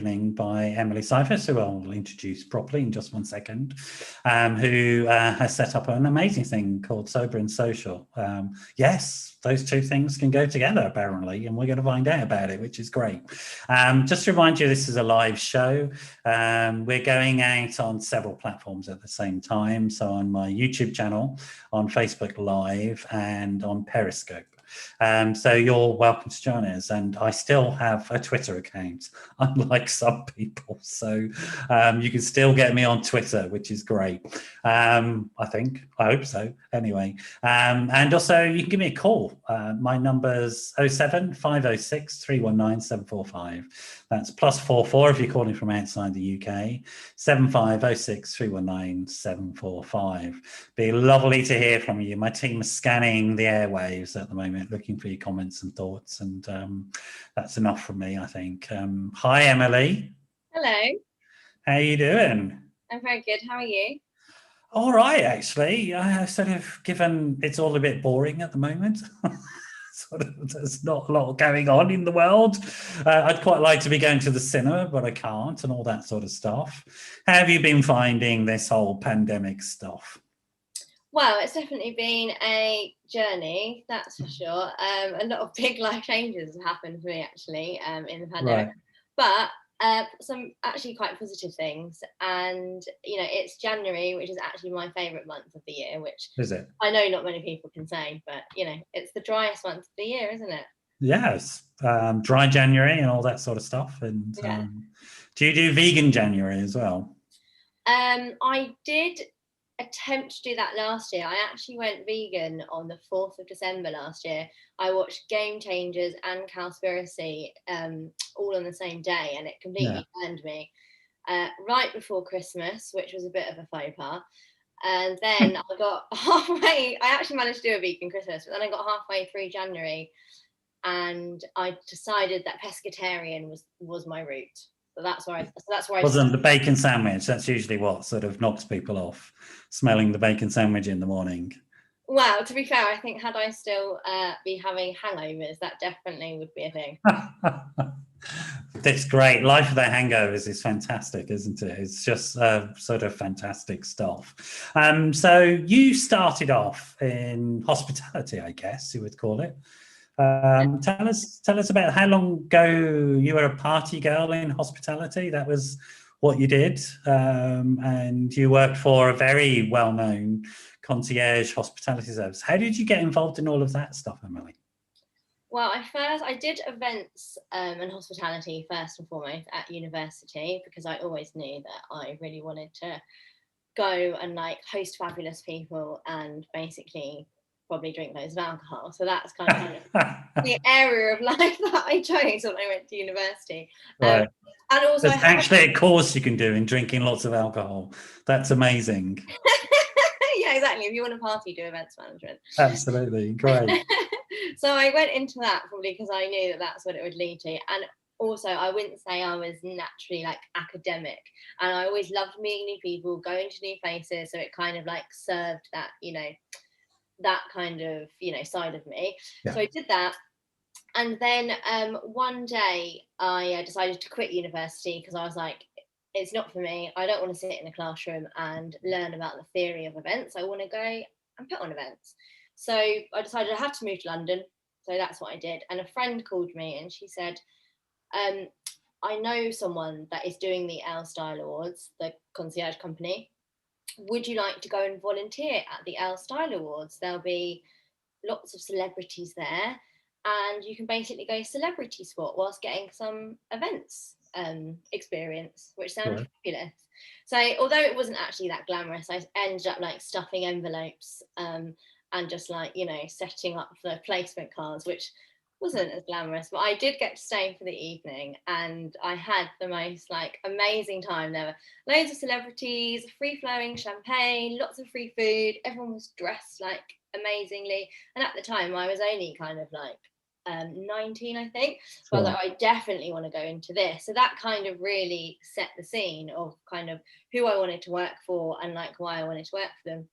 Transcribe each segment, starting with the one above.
by Emily Syphas, who I'll introduce properly in just one second, who has set up an amazing thing called Sober and Social. Yes, those two things can go together, apparently, and we're going to find out about it, which is great. Just to remind you, this is a live show. We're going out on several platforms at the same time. So on my YouTube channel, on Facebook Live, and on Periscope. So you're welcome to join us, and I still have a Twitter account, unlike some people, so you can still get me on Twitter, which is great. I hope so anyway. And also you can give me a call. My number's 07 506 319 745. That's +44 if you're calling from outside the UK, 7506 319 745. Be lovely to hear from you. My team is scanning the airwaves at the moment, looking for your comments and thoughts, and that's enough from me, I think. Hi, Emily. Hello. How are you doing? I'm very good. How are you? All right, actually. Sort of, given it's all a bit boring at the moment. There's not a lot going on in the world. I'd quite like to be going to the cinema, but I can't, and all that sort of stuff. How have you been finding this whole pandemic stuff? Well, it's definitely been a journey, that's for sure. A lot of big life changes have happened for me, actually, in the pandemic. Right. But some actually quite positive things. And, it's January, which is actually my favourite month of the year, which is it? I know not many people can say, but, it's the driest month of the year, isn't it? Yes. Dry January and all that sort of stuff. And yeah. Do you do vegan January as well? I did attempt to do that last year. I actually went vegan on the 4th of December last year. I watched Game Changers and Cowspiracy all on the same day, and it completely turned me right before Christmas, which was a bit of a faux pas. And then I got halfway, I actually managed to do a vegan Christmas, but then I got halfway through January and I decided that pescatarian was my route. So that's where I wasn't the bacon sandwich. That's usually what sort of knocks people off, smelling the bacon sandwich in the morning. Well, to be fair, I think had I still be having hangovers, that definitely would be a thing. That's great. Life without hangovers is fantastic, isn't it? It's just sort of fantastic stuff. So you started off in hospitality, I guess you would call it. Tell us about how long ago you were a party girl in hospitality. That was what you did, and you worked for a very well-known concierge hospitality service. How did you get involved in all of that stuff, Emily? Well, I did events and hospitality first and foremost at university, because I always knew that I really wanted to go and host fabulous people and basically probably drink loads of alcohol. So that's kind of the area of life that I chose when I went to university. Right. And also, there's actually a course you can do in drinking lots of alcohol. That's amazing. Yeah, exactly. If you want to party, do events management. Absolutely, great. So I went into that probably because I knew that that's what it would lead to. And also, I wouldn't say I was naturally academic, and I always loved meeting new people, going to new places. So it kind of served that, that kind of side of me. Yeah. So I did that, and then one day I decided to quit university because I was like, it's not for me. I don't want to sit in a classroom and learn about the theory of events. I want to go and put on events. So I decided I had to move to London. So that's what I did. And a friend called me and she said, I know someone that is doing the L Style Awards, the concierge company. Would you like to go and volunteer at the L Style Awards? There'll be lots of celebrities there, and you can basically go celebrity spot whilst getting some events experience, which sounded fabulous. So although it wasn't actually that glamorous, I ended up stuffing envelopes and just setting up the placement cards, which wasn't as glamorous, but I did get to stay for the evening, and I had the most amazing time. There were loads of celebrities, free-flowing champagne, lots of free food. Everyone was dressed amazingly, and at the time I was only kind of 19, I think. So I was I definitely want to go into this. So that kind of really set the scene of kind of who I wanted to work for and why I wanted to work for them.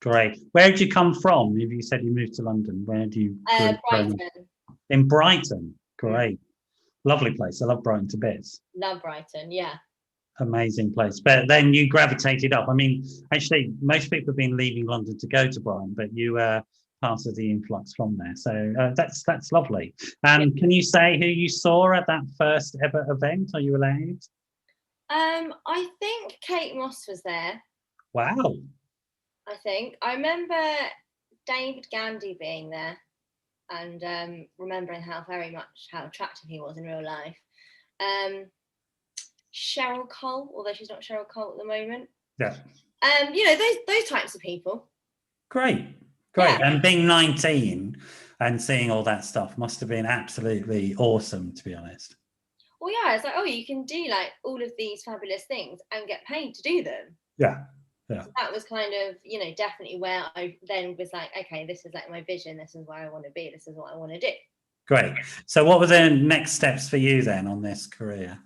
Great. Where did you come from? If you said you moved to London, where do you? Brighton. In Brighton, great. Lovely place. I love Brighton to bits. Love Brighton, yeah. Amazing place. But then you gravitated up. I mean, actually, most people have been leaving London to go to Brighton, but you part of the influx from there. So that's lovely. Yeah. Can you say who you saw at that first ever event? Are you allowed? I think Kate Moss was there. Wow. I think I remember David Gandy being there, and remembering how attractive he was in real life. Cheryl Cole, although she's not Cheryl Cole at the moment. Yeah. You know, those types of people. Great. Yeah. And being 19 and seeing all that stuff must have been absolutely awesome, to be honest. Well, yeah, it's like, oh, you can do like all of these fabulous things and get paid to do them. Yeah. So that was kind of, you know, definitely where I then was like, okay, this is like my vision. This is where I want to be. This is what I want to do. Great. So what were the next steps for you then on this career?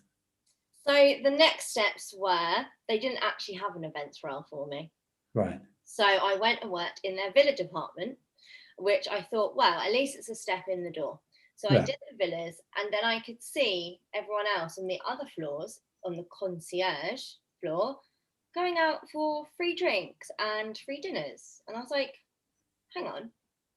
So the next steps were, they didn't actually have an events role for me. Right. So I went and worked in their villa department, which I thought, well, at least it's a step in the door. So I did the villas, and then I could see everyone else on the other floors, on the concierge floor, going out for free drinks and free dinners. And I was like, hang on,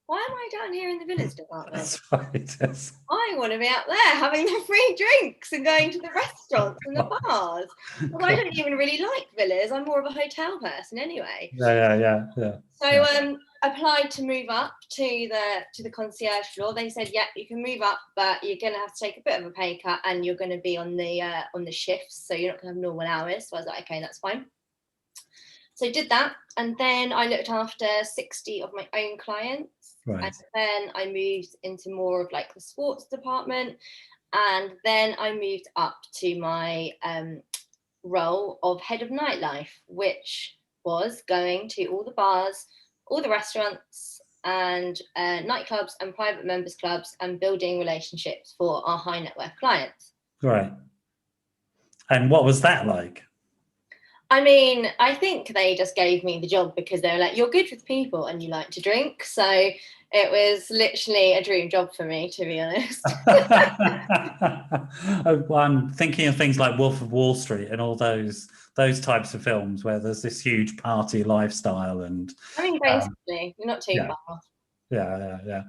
why am I down here in the villas department? That's right. Yes. I want to be out there having the free drinks and going to the restaurants and the bars. Well, I don't even really like villas. I'm more of a hotel person anyway. Yeah. So applied to move up to the concierge floor. They said, yeah, you can move up, but you're going to have to take a bit of a pay cut, and you're going to be on the shifts, so you're not going to have normal hours. So I was like, okay, that's fine. So I did that, and then I looked after 60 of my own clients. Right. And then I moved into more of like the sports department, and then I moved up to my role of head of nightlife, which was going to all the bars, all the restaurants, and nightclubs and private members clubs, and building relationships for our high net worth clients. Right. And what was that like? I mean, I think they just gave me the job because they were like, you're good with people and you like to drink. So it was literally a dream job for me, to be honest. I'm thinking of things like Wolf of Wall Street and all those types of films where there's this huge party lifestyle. And I mean, basically, you're not too far off. Yeah.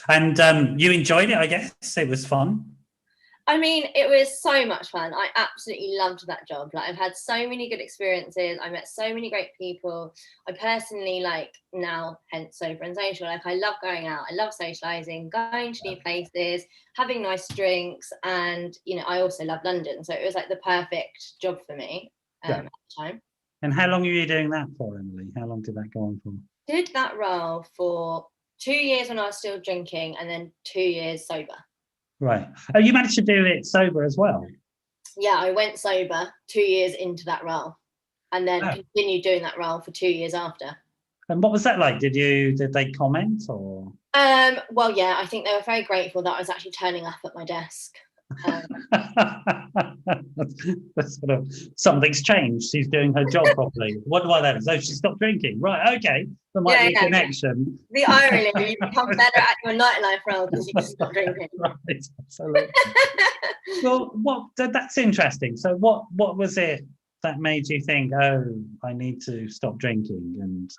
And you enjoyed it, I guess? It was fun? I mean, it was so much fun. I absolutely loved that job. Like, I've had so many good experiences. I met so many great people. I personally, like, now, hence sober and social, like, I love going out. I love socialising, going to new places, having nice drinks. And, you know, I also love London. So it was like the perfect job for me at the time. And how long were you doing that for, Emily? How long did that go on for? Did that role for 2 years when I was still drinking, and then 2 years sober. Right. Oh, you managed to do it sober as well? Yeah, I went sober 2 years into that role, and then continued doing that role for 2 years after. And what was that like? Did they comment or? Well, yeah, I think they were very grateful that I was actually turning up at my desk. Sort of, something's changed. She's doing her job properly. What do I know? So she stopped drinking. Right. Okay. There might be a connection. The irony, you become better at your nightlife role because you stop drinking. Right. Absolutely. Well, that's interesting. So what was it that made you think, oh, I need to stop drinking, and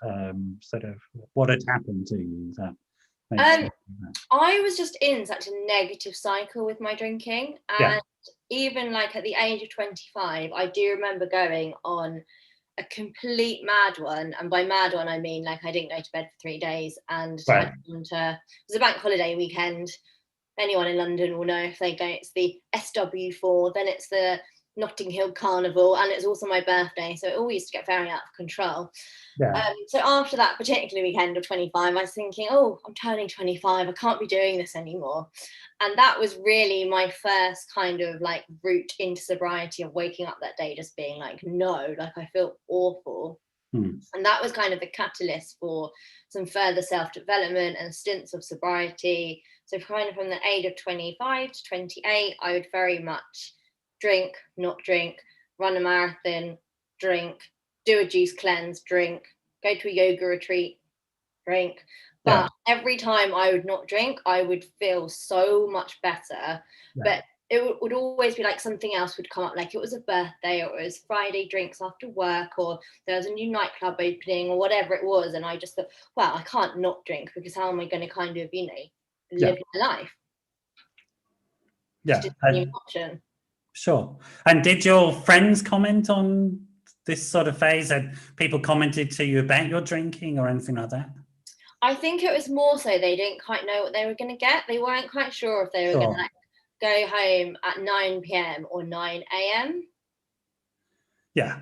sort of what had happened to you that? I was just in such a negative cycle with my drinking, and even like at the age of 25, I do remember going on a complete mad one, and by mad one I mean like I didn't go to bed for 3 days, and it was a bank holiday weekend. Anyone in London will know if they go. It's the SW4, then it's the Notting Hill Carnival, and it's also my birthday, so it all used to get very out of control. So after that particular weekend of 25, I was thinking, oh, I'm turning 25, I can't be doing this anymore. And that was really my first kind of like route into sobriety, of waking up that day just being like, no, like I feel awful. And that was kind of the catalyst for some further self-development and stints of sobriety. So kind of from the age of 25 to 28, I would very much drink, not drink, run a marathon, drink, do a juice cleanse, drink, go to a yoga retreat, drink. But every time I would not drink, I would feel so much better. But would always be like something else would come up, like it was a birthday or it was Friday drinks after work or there was a new nightclub opening or whatever it was, and I just thought, well, I can't not drink because how am I going to kind of, you know, live my life? Yeah, Just an option. sure. And did your friends comment on this sort of phase? Had people commented to you about your drinking or anything like that? I think it was more so they didn't quite know what they were going to get. They weren't quite sure if they were going to like go home at 9 p.m. or 9 a.m. Yeah,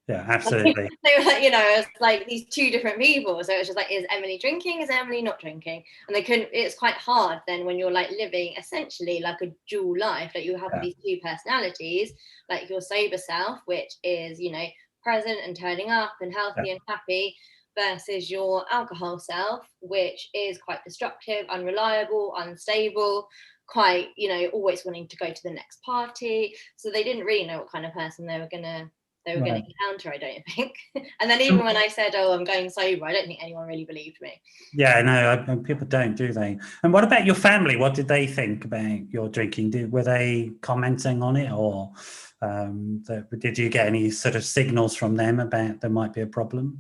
absolutely. They were like, you know, it's like these two different people. So it's just like, is Emily drinking? Is Emily not drinking? And they couldn't, it's quite hard then when you're like living essentially like a dual life, like you have these two personalities, like your sober self, which is, you know, present and turning up and healthy and happy, versus your alcohol self, which is quite destructive, unreliable, unstable, quite, you know, always wanting to go to the next party. So they didn't really know what kind of person they were going to encounter, I don't think. And then even when I said, oh, I'm going sober, I don't think anyone really believed me. Yeah, no, people don't, do they? And what about your family? What did they think about your drinking? Were they commenting on it, or did you get any sort of signals from them about there might be a problem?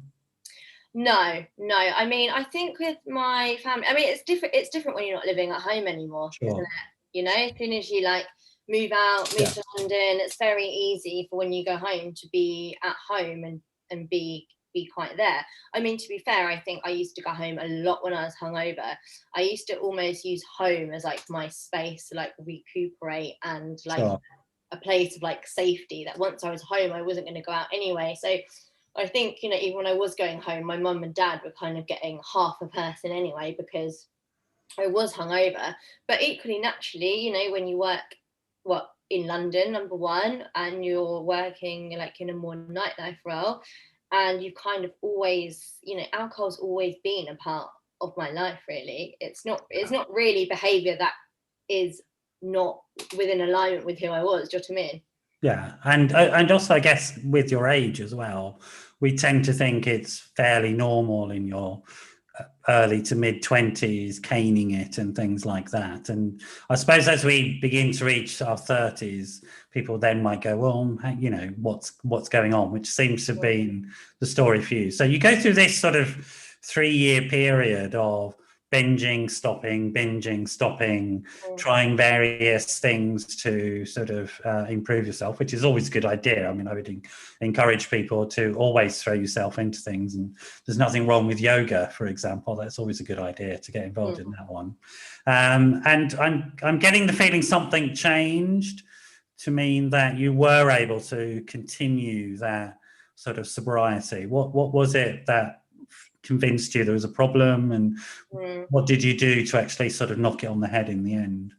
No. I mean, I think with my family, I mean, it's different when you're not living at home anymore, isn't it? You know, as soon as you like move to London, it's very easy for when you go home to be at home and be quite there. I mean, to be fair, I think I used to go home a lot when I was hungover. I used to almost use home as like my space to like recuperate and like a place of like safety, that once I was home, I wasn't going to go out anyway. So I think, you know, even when I was going home, my mum and dad were kind of getting half a person anyway, because I was hungover. But equally, naturally, you know, when you work, in London, number one, and you're working like in a more nightlife role, and you've kind of always, you know, alcohol's always been a part of my life, really. It's not really behaviour that is not within alignment with who I was. Do you know what I mean? Yeah, and also I guess with your age as well, we tend to think it's fairly normal in your early to mid 20s caning it and things like that. And I suppose as we begin to reach our 30s, people then might go, well, you know, what's going on, which seems to have been the story for you. So you go through this sort of 3-year period of binging, stopping, trying various things to sort of improve yourself, which is always a good idea. I mean, I would encourage people to always throw yourself into things, and there's nothing wrong with yoga, for example. That's always a good idea to get involved in that one. And I'm getting the feeling something changed to mean that you were able to continue that sort of sobriety. What was it that convinced you there was a problem, and what did you do to actually sort of knock it on the head in the end?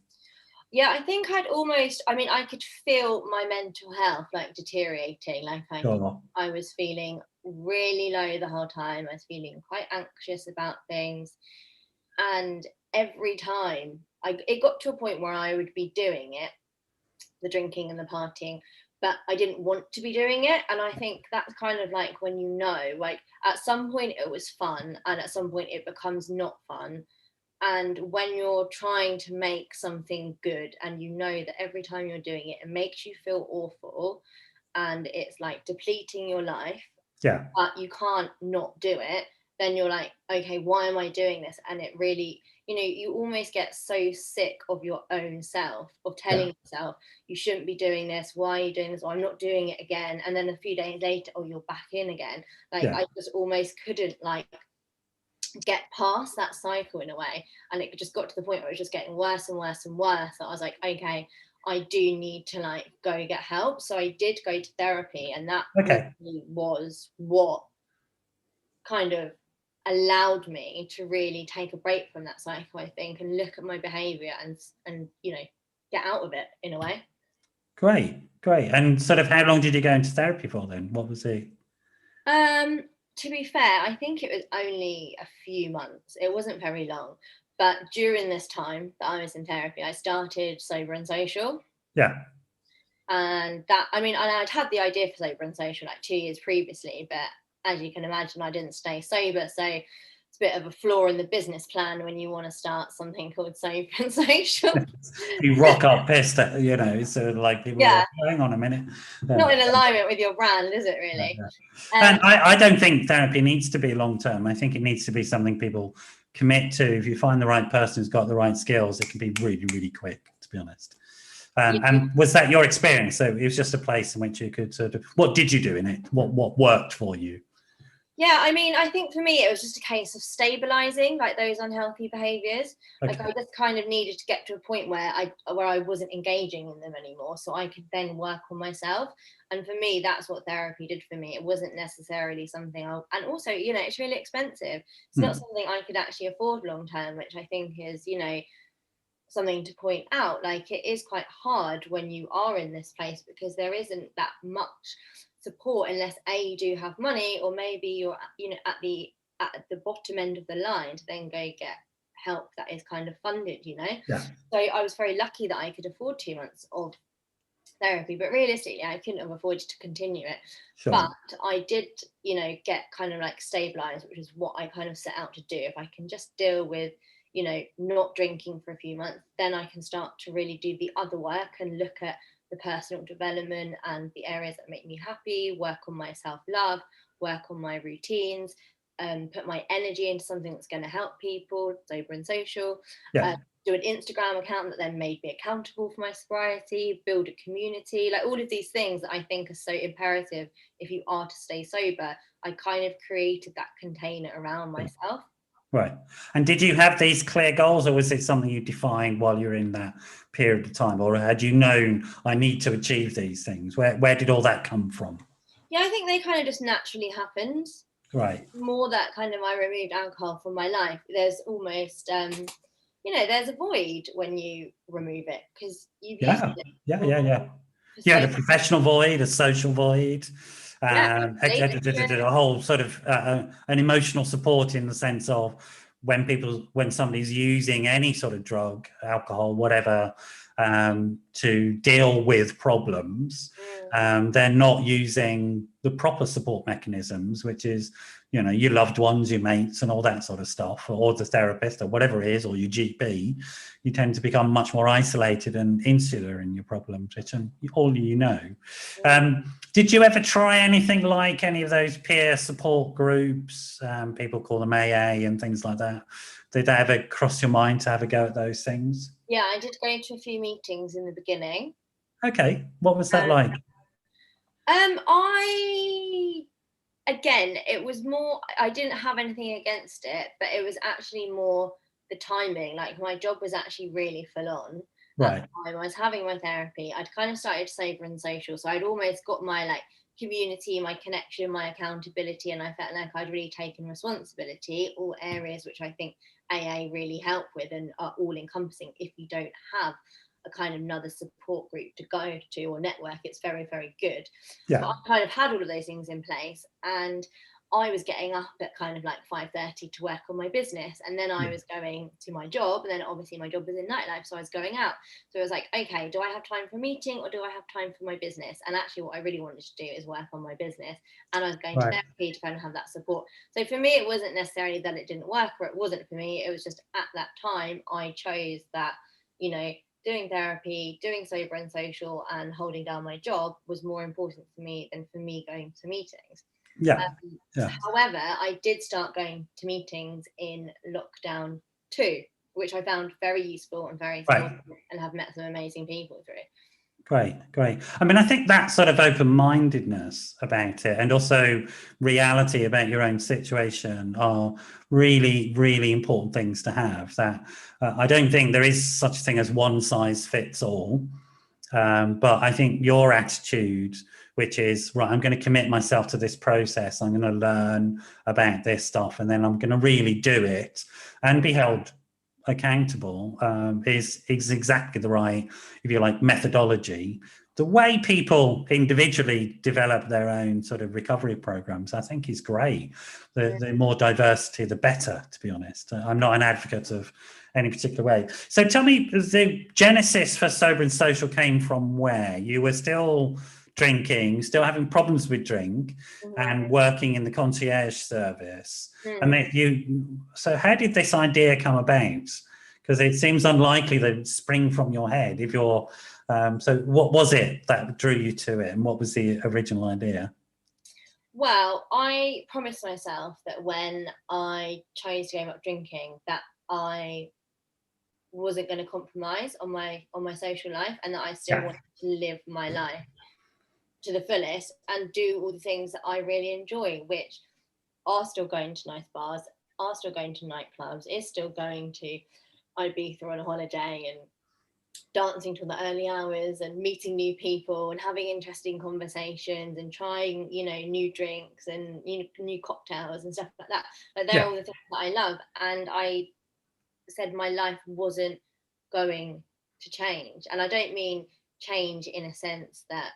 Yeah, I think I could feel my mental health like deteriorating. Like I was feeling really low the whole time. I was feeling quite anxious about things. And every time it got to a point where I would be doing it, the drinking and the partying, but I didn't want to be doing it. And I think that's kind of like when, you know, like at some point it was fun and at some point it becomes not fun. And when you're trying to make something good and you know that every time you're doing it, it makes you feel awful and it's like depleting your life, but you can't not do it, then you're like, okay, why am I doing this? And it really, you know, you almost get so sick of your own self, of telling yourself, you shouldn't be doing this. Why are you doing this? Or I'm not doing it again. And then a few days later, oh, you're back in again. Like I just almost couldn't like get past that cycle in a way. And it just got to the point where it was just getting worse and worse and worse. So I was like, okay, I do need to like go get help. So I did go to therapy, and that was what kind of allowed me to really take a break from that cycle, I think, and look at my behavior and you know, get out of it in a way. Great. And sort of how long did you go into therapy for then? What was it? To be fair, I think it was only a few months. It wasn't very long. But during this time that I was in therapy, I started Sober and Social. Yeah. And that, I mean, and I'd had the idea for Sober and Social like 2 years previously, but as you can imagine, I didn't stay sober. So a bit of a flaw in the business plan when you want to start something called Sober and Social. You rock up pissed at, you know, so like people are like, hang on a minute. Not in alignment with your brand, is it really? And I don't think therapy needs to be long term. I think it needs to be something people commit to. If you find the right person who's got the right skills, it can be really, really quick, to be honest. And was that your experience? So it was just a place in which you could sort of, what did you do in it? What worked for you? Yeah, I mean, I think for me, it was just a case of stabilizing like those unhealthy behaviors. Okay. Like I just kind of needed to get to a point where I wasn't engaging in them anymore, so I could then work on myself. And for me, that's what therapy did for me. It wasn't necessarily something and also, you know, it's really expensive. It's not something I could actually afford long term, which I think is, you know, something to point out. Like it is quite hard when you are in this place because there isn't that much support unless you do have money, or maybe you're, you know, at the bottom end of the line to then go get help that is kind of funded, you know. So I was very lucky that I could afford 2 months of therapy, but realistically I couldn't have afforded to continue it. But I did, you know, get kind of like stabilized, which is what I kind of set out to do. If I can just deal with, you know, not drinking for a few months, then I can start to really do the other work and look at the personal development and the areas that make me happy, work on my self-love, work on my routines, put my energy into something that's going to help people, Sober and Social, do an Instagram account that then made me accountable for my sobriety, build a community, like all of these things that I think are so imperative if you are to stay sober. I kind of created that container around myself. Right. And did you have these clear goals, or was it something you defined while you're in that period of time, or had you known I need to achieve these things? Where did all that come from? Yeah, I think they kind of just naturally happened. Right. More that kind of I removed alcohol from my life. There's almost, you know, there's a void when you remove it because you've used it. Yeah, the professional void, a social void. Yeah, a whole sort of an emotional support in the sense of when somebody's using any sort of drug, alcohol, whatever, to deal with problems, they're not using the proper support mechanisms, which is, you know, your loved ones, your mates and all that sort of stuff, or the therapist or whatever it is, or your GP. You tend to become much more isolated and insular in your problems, which all you know. Did you ever try anything like any of those peer support groups? People call them AA and things like that. Did that ever cross your mind to have a go at those things? Yeah, I did go to a few meetings in the beginning. Okay, what was that like? Again, it was more, I didn't have anything against it, but it was actually more the timing. Like my job was actually really full on. Right. At the time I was having my therapy. I'd kind of started Sober and Social, so I'd almost got my like community, my connection, my accountability, and I felt like I'd really taken responsibility, all areas which I think AA really help with and are all encompassing. If you don't have a kind of another support group to go to or network, it's very, very good. But I kind of had all of those things in place, and I was getting up at kind of like 5:30 to work on my business, and then I was going to my job, and then obviously my job was in nightlife, so I was going out. So I was like, okay, do I have time for a meeting or do I have time for my business? And actually what I really wanted to do is work on my business, and I was going to therapy to kind of have that support. So for me, it wasn't necessarily that it didn't work or it wasn't for me. It was just at that time I chose that, you know, doing therapy, doing Sober and Social and holding down my job was more important to me than for me going to meetings. However, I did start going to meetings in lockdown 2, which I found very useful and very supportive, and have met some amazing people through. Great. I mean, I think that sort of open-mindedness about it and also reality about your own situation are really, really important things to have. That I don't think there is such a thing as one size fits all, but I think your attitude, which is, right, I'm going to commit myself to this process, I'm going to learn about this stuff, and then I'm going to really do it and be held accountable, is exactly the right, if you like, methodology. The way people individually develop their own sort of recovery programs, I think is great. The more diversity, the better, to be honest. I'm not an advocate of any particular way. So tell me, the genesis for Sober and Social came from where? You were still drinking, still having problems with drink, and working in the concierge service. And so how did this idea come about? Because it seems unlikely that it'd spring from your head if you're, so what was it that drew you to it, and what was the original idea? Well, I promised myself that when I chose to give up drinking, that I wasn't going to compromise on my social life, and that I still wanted to live my life to the fullest and do all the things that I really enjoy, which are still going to nice bars, are still going to nightclubs, is still going to Ibiza on a holiday and dancing till the early hours and meeting new people and having interesting conversations and trying, new drinks and new cocktails and stuff like that. But they're all the things that I love. And I said my life wasn't going to change. And I don't mean change in a sense that,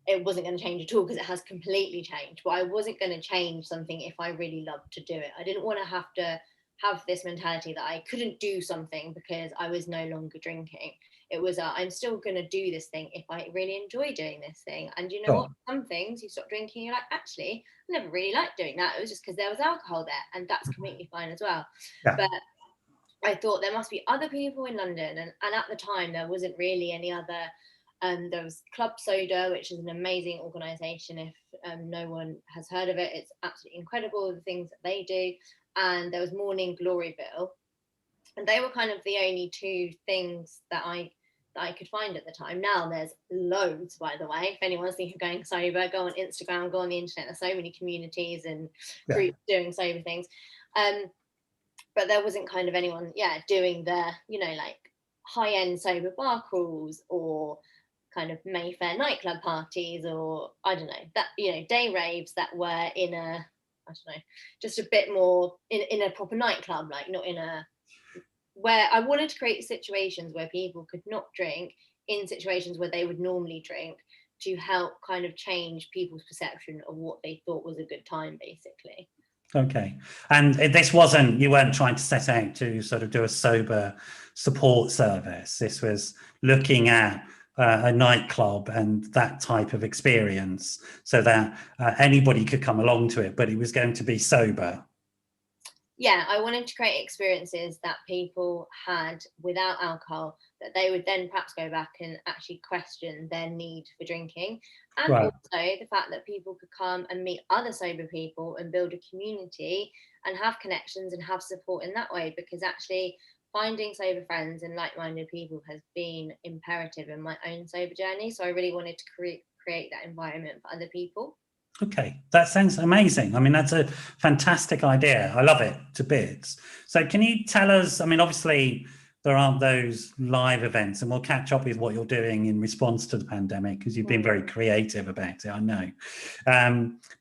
it wasn't going to change at all, because it has completely changed. But I wasn't going to change something if I really loved to do it. I didn't want to have this mentality that I couldn't do something because I was no longer drinking. It was I'm still going to do this thing if I really enjoy doing this thing. And you know what? Some things you stop drinking, you're like, actually, I never really liked doing that. It was just because there was alcohol there, and that's completely fine as well. But I thought there must be other people in London, and at the time there wasn't really any other. There was Club Soda, which is an amazing organisation. If no one has heard of it, it's absolutely incredible, the things that they do. And there was Morning Gloryville, and they were kind of the only two things that I could find at the time. Now there's loads, by the way. If anyone's thinking of going sober, go on Instagram, go on the internet. There's so many communities and groups doing sober things. But there wasn't kind of anyone, doing the, like high-end sober bar crawls or kind of Mayfair nightclub parties, or I don't know, that, day raves that were in a, I don't know, just a bit more in a proper nightclub, like not in a, where I wanted to create situations where people could not drink in situations where they would normally drink, to help kind of change people's perception of what they thought was a good time, basically. Okay. And you weren't trying to set out to sort of do a sober support service. This was looking at a nightclub and that type of experience, so that anybody could come along to it, but it was going to be sober. Yeah, I wanted to create experiences that people had without alcohol, that they would then perhaps go back and actually question their need for drinking. And also the fact that people could come and meet other sober people and build a community and have connections and have support in that way, because actually finding sober friends and like-minded people has been imperative in my own sober journey. So I really wanted to create that environment for other people. Okay, that sounds amazing. I mean, that's a fantastic idea. I love it to bits. So can you tell us, I mean, obviously there aren't those live events, and we'll catch up with what you're doing in response to the pandemic, because you've been very creative about it, I know.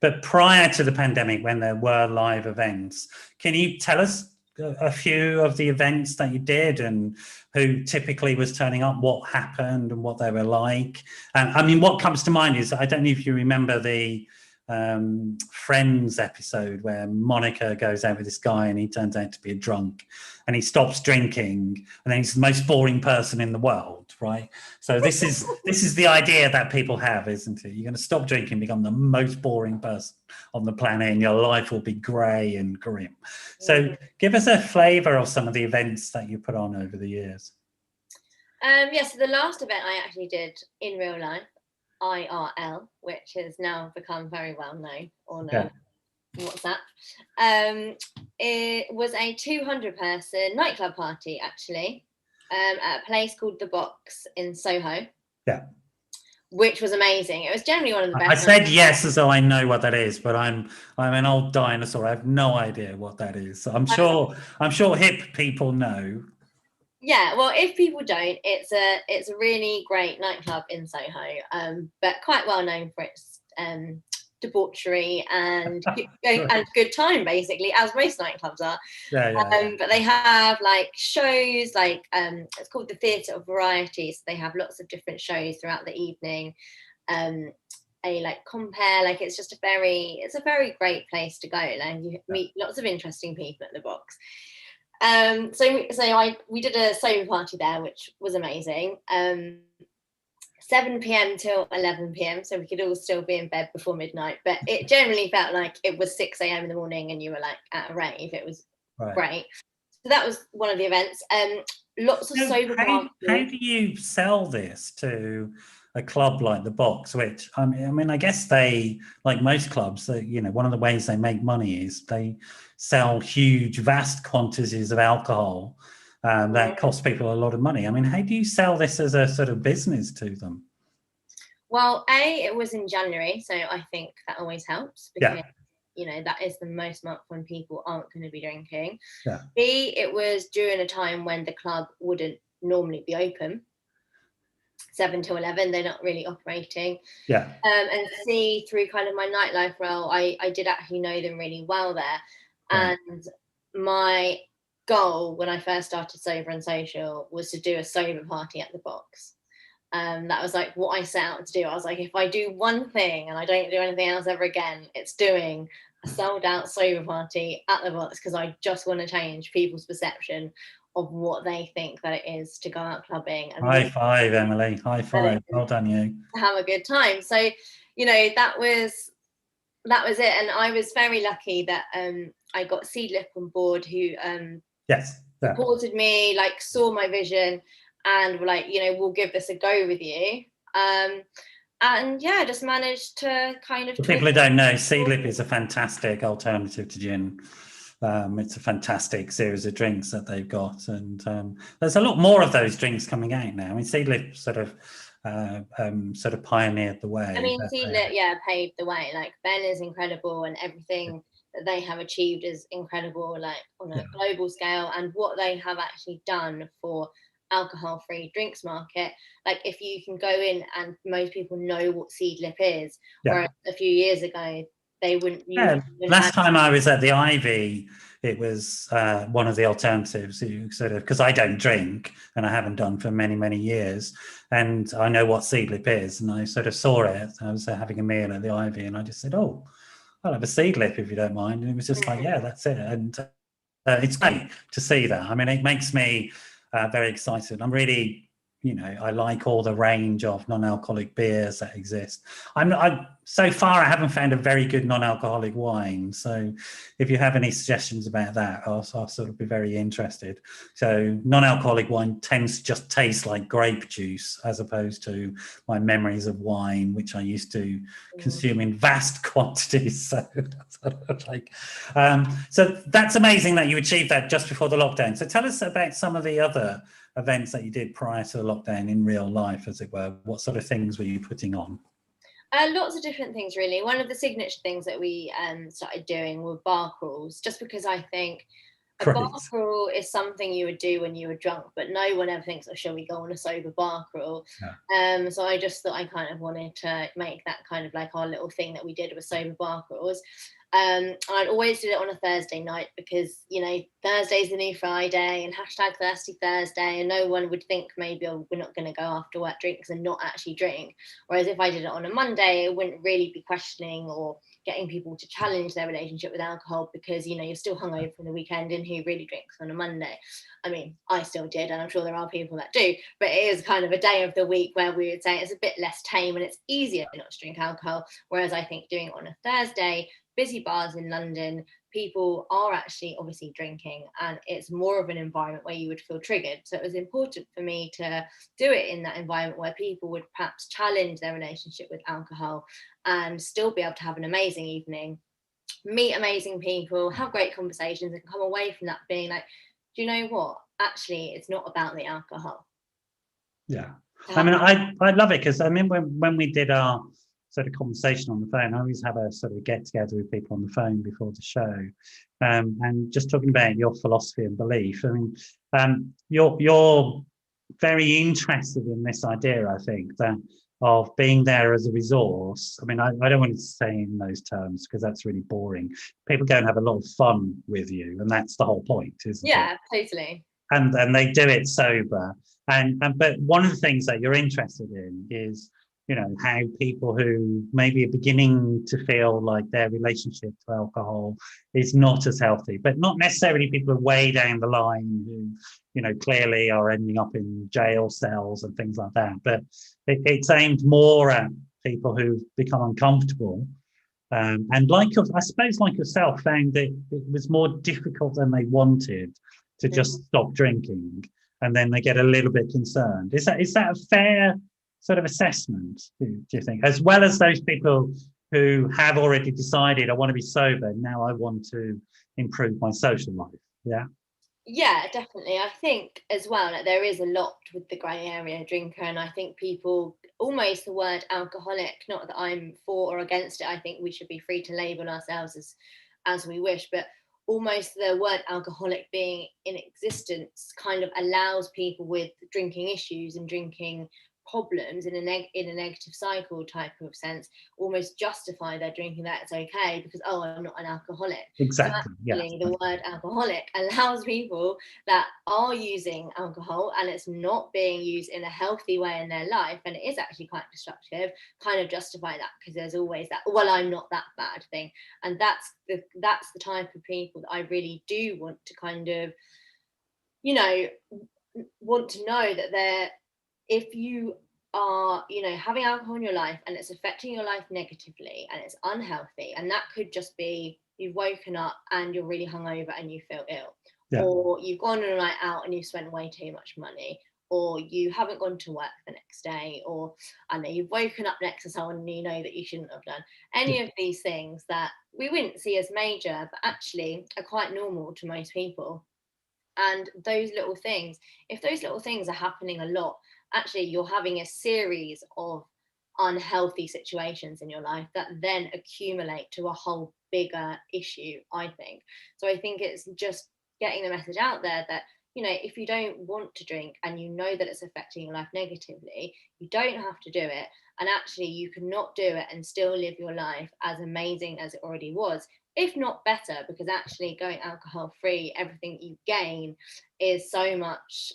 But prior to the pandemic, when there were live events, can you tell us a few of the events that you did and who typically was turning up, what happened and what they were like? I mean, what comes to mind is, I don't know if you remember the Friends episode where Monica goes out with this guy and he turns out to be a drunk, and he stops drinking, and then he's the most boring person in the world, right? So this is the idea that people have, isn't it? You're going to stop drinking, become the most boring person on the planet, and your life will be grey and grim. So give us a flavour of some of the events that you put on over the years. So the last event I actually did in real life, IRL, which has now become very well known on WhatsApp. It was a 200-person nightclub party, actually, at a place called The Box in Soho. Yeah. Which was amazing. It was generally one of the best. I said yes as though I know what that is, but I'm an old dinosaur. I have no idea what that is. So I'm sure hip people know. Yeah, well, if people don't, it's a really great nightclub in Soho, but quite well known for its debauchery and and good time, basically, as most nightclubs are. But they have like shows, like it's called the Theatre of Variety. So they have lots of different shows throughout the evening. Like compare, like it's a very great place to go. Like you meet lots of interesting people at The Box. So we did a sober party there, which was amazing. 7 p.m. till 11 p.m. so we could all still be in bed before midnight, but it generally felt like it was 6 a.m. in the morning and you were like at a rave. It was great. So that was one of the events. Lots of sober parties. How do you sell this to a club like the Box, which I mean, I guess they, like most clubs, you know, one of the ways they make money is they sell huge, vast quantities of alcohol that costs people a lot of money. I mean, how do you sell this as a sort of business to them? Well, it was in January, so I think that always helps because you know, that is the most month when people aren't going to be drinking. B, it was during a time when the club wouldn't normally be open. 7 to 11, they're not really operating. And C, through kind of my nightlife role, I did actually know them really well there. And my goal when I first started Sober and Social was to do a sober party at the Box. That was like what I set out to do. I was like, if I do one thing and I don't do anything else ever again, it's doing a sold out sober party at the Box, because I just want to change people's perception of what they think that it is to go out clubbing. And high five, Emily. High five. Well done, you. Have a good time. So, you know, that was it. And I was very lucky that I got Seedlip on board, who supported me, like saw my vision and were like, you know, we'll give this a go with you. And yeah, just managed to kind of... For people who don't know, Seedlip is a fantastic alternative to gin. It's a fantastic series of drinks that they've got, and there's a lot more of those drinks coming out now. I mean, Seedlip sort of pioneered the way. I mean, Seedlip, paved the way. Like, Ben is incredible, and everything that they have achieved is incredible, like on a global scale, and what they have actually done for alcohol-free drinks market. Like, if you can go in and most people know what Seedlip is, whereas a few years ago they wouldn't use last time I was at the Ivy, it was one of the alternatives, sort of, because I don't drink and I haven't done for many, many years, and I know what Seedlip is, and I sort of saw it. I was having a meal at the Ivy and I just said, oh, I'll have a Seedlip if you don't mind, and it was just like, yeah, that's it. And it's great to see that. I mean, it makes me very excited. I'm really, you know, I like all the range of non-alcoholic beers that exist. So far I haven't found a very good non-alcoholic wine, so if you have any suggestions about that, I'll sort of be very interested. So non-alcoholic wine tends to just taste like grape juice, as opposed to my memories of wine, which I used to consume in vast quantities. So so that's amazing that you achieved that just before the lockdown. So tell us about some of the other events that you did prior to the lockdown in real life, as it were. What sort of things were you putting on? Lots of different things, really. One of the signature things that we started doing were bar crawls, just because I think a bar crawl is something you would do when you were drunk, but no one ever thinks, oh, shall we go on a sober bar crawl? So I just thought I kind of wanted to make that kind of like our little thing that we did with sober bar crawls. I'd always did it on a Thursday night, because, you know, Thursday's the new Friday and #Thirsty Thursday, and no one would think maybe, oh, we're not going to go after work drinks and not actually drink. Whereas if I did it on a Monday, it wouldn't really be questioning or getting people to challenge their relationship with alcohol, because, you know, you're still hungover from the weekend, and who really drinks on a Monday? I mean, I still did, and I'm sure there are people that do, but it is kind of a day of the week where we would say it's a bit less tame and it's easier not to drink alcohol. Whereas I think doing it on a Thursday, busy bars in London, people are actually obviously drinking, and it's more of an environment where you would feel triggered. So it was important for me to do it in that environment where people would perhaps challenge their relationship with alcohol and still be able to have an amazing evening, meet amazing people, have great conversations, and come away from that being like, do you know what? Actually, it's not about the alcohol. Yeah. I mean, I love it, because I mean, when we did our sort of conversation on the phone, I always have a sort of get together with people on the phone before the show, and just talking about your philosophy and belief. I mean, you're very interested in this idea, I think, that of being there as a resource. I mean, I don't want to say in those terms, because that's really boring. People go and have a lot of fun with you, and that's the whole point, isn't it? Yeah, totally. And they do it sober. But one of the things that you're interested in is, you know, how people who maybe are beginning to feel like their relationship to alcohol is not as healthy, but not necessarily people who are way down the line who, you know, clearly are ending up in jail cells and things like that. But it's aimed more at people who've become uncomfortable. And I suppose like yourself, found that it was more difficult than they wanted to just stop drinking, and then they get a little bit concerned. Is that a fair sort of assessment, do you think? As well as those people who have already decided, I want to be sober, now I want to improve my social life. Yeah. Yeah, definitely. I think as well, like, there is a lot with the grey area drinker, and I think people almost the word alcoholic, not that I'm for or against it, I think we should be free to label ourselves as we wish, but almost the word alcoholic being in existence kind of allows people with drinking issues and drinking problems in a negative cycle type of sense almost justify their drinking, that it's okay because, oh, I'm not an alcoholic. Exactly. So actually, the word alcoholic allows people that are using alcohol and it's not being used in a healthy way in their life, and it is actually quite destructive, kind of justify that because there's always that, well, I'm not that bad thing. And that's the type of people that I really do want to kind of, you know, want to know that if you are, having alcohol in your life and it's affecting your life negatively and it's unhealthy, and that could just be you've woken up and you're really hungover and you feel ill, or you've gone on a night out and you've spent way too much money, or you haven't gone to work the next day, or I know you've woken up next to someone and you know that you shouldn't have done any of these things that we wouldn't see as major, but actually are quite normal to most people. And those little things, if those little things are happening a lot, actually you're having a series of unhealthy situations in your life that then accumulate to a whole bigger issue, I think. So I think it's just getting the message out there that, if you don't want to drink and you know that it's affecting your life negatively, you don't have to do it. And actually you can not do it and still live your life as amazing as it already was, if not better, because actually going alcohol free, everything you gain is so much.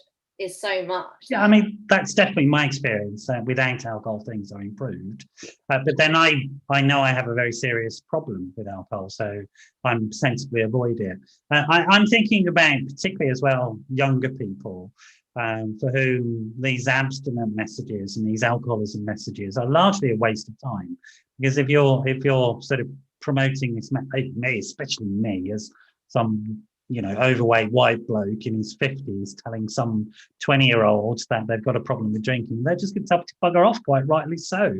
Yeah, I mean, that's definitely my experience. Without alcohol, things are improved. But then I know I have a very serious problem with alcohol, so I'm sensibly avoid it. I'm thinking about, particularly as well, younger people for whom these abstinent messages and these alcoholism messages are largely a waste of time. Because if you're sort of promoting this, especially me, as some overweight white bloke in his 50s telling some 20-year-old that they've got a problem with drinking, they're just going to have to bugger off, quite rightly so.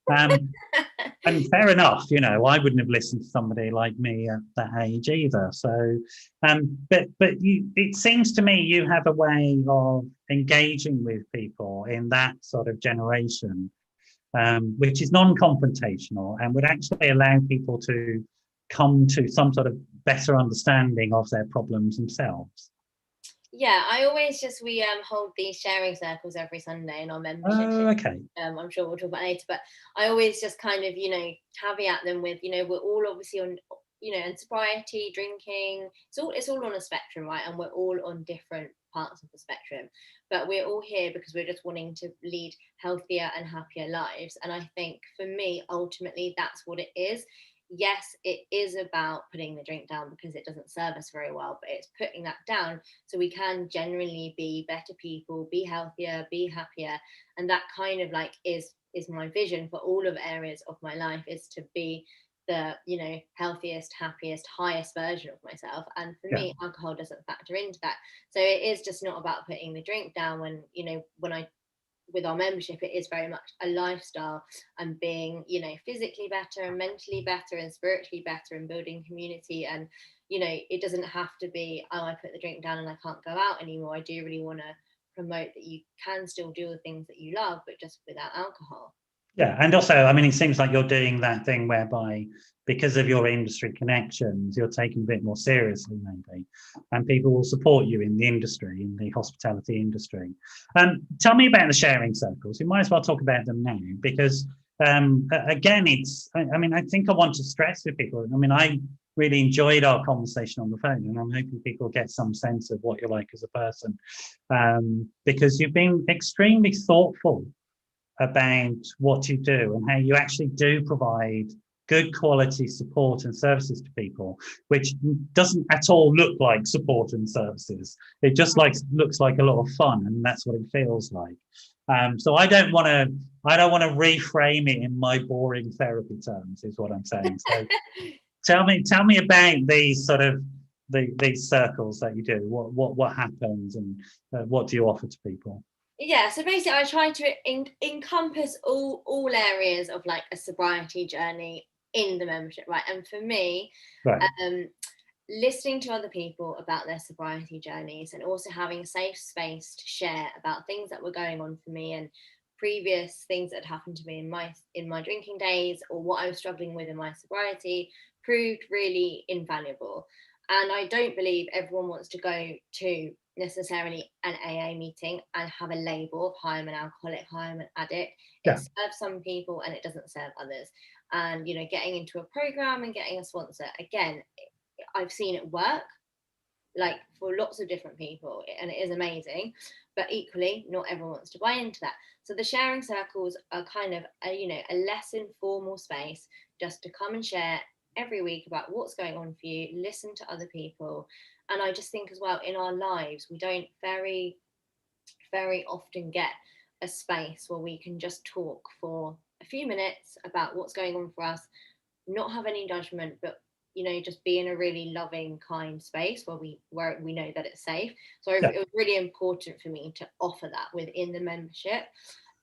And fair enough, I wouldn't have listened to somebody like me at that age either. So, but it seems to me you have a way of engaging with people in that sort of generation, which is non-confrontational and would actually allow people to come to some sort of better understanding of their problems themselves. Yeah, I always we hold these sharing circles every Sunday in our membership. Oh, okay. I'm sure we'll talk about it later, but I always just kind of, caveat them with, we're all obviously on, and sobriety, drinking, it's all on a spectrum, right? And we're all on different parts of the spectrum, but we're all here because we're just wanting to lead healthier and happier lives. And I think for me, ultimately, that's what it is. Yes, it is about putting the drink down because it doesn't serve us very well, but it's putting that down so we can generally be better people, be healthier, be happier. And that kind of is my vision for all of areas of my life, is to be the healthiest, happiest, highest version of myself. And for me, alcohol doesn't factor into that. So it is just not about putting the drink down when with our membership, it is very much a lifestyle and being, physically better and mentally better and spiritually better and building community. And, it doesn't have to be, oh, I put the drink down and I can't go out anymore. I do really want to promote that you can still do the things that you love, but just without alcohol. Yeah, and also, I mean, it seems like you're doing that thing whereby, because of your industry connections, you're taken a bit more seriously, maybe, and people will support you in the industry, in the hospitality industry. Tell me about the sharing circles. You might as well talk about them now, because again, I think I want to stress with people. I mean, I really enjoyed our conversation on the phone, and I'm hoping people get some sense of what you're like as a person, because you've been extremely thoughtful about what you do and how you actually do provide good quality support and services to people, which doesn't at all look like support and services. It just looks like a lot of fun, and that's what it feels like. So I don't want to reframe it in my boring therapy terms, is what I'm saying. So tell me about these sort of these circles that you do. What happens, and what do you offer to people? Yeah, so basically I try to encompass all areas of like a sobriety journey in the membership, right? And for me, Right. Listening to other people about their sobriety journeys, and also having a safe space to share about things that were going on for me and previous things that had happened to me in my drinking days, or what I was struggling with in my sobriety, proved really invaluable. And I don't believe everyone wants to go to necessarily an AA meeting and have a label of hi, I'm an alcoholic, hi, I'm an addict. Yeah. It serves some people and it doesn't serve others. And getting into a program and getting a sponsor, again, I've seen it work, like for lots of different people, and it is amazing, but equally not everyone wants to buy into that. So the sharing circles are kind of a less informal space just to come and share every week about what's going on for you, listen to other people. And I just think as well, in our lives we don't very often get a space where we can just talk for a few minutes about what's going on for us, not have any judgment, but just be in a really loving, kind space where we know that it's safe. So it was really important for me to offer that within the membership.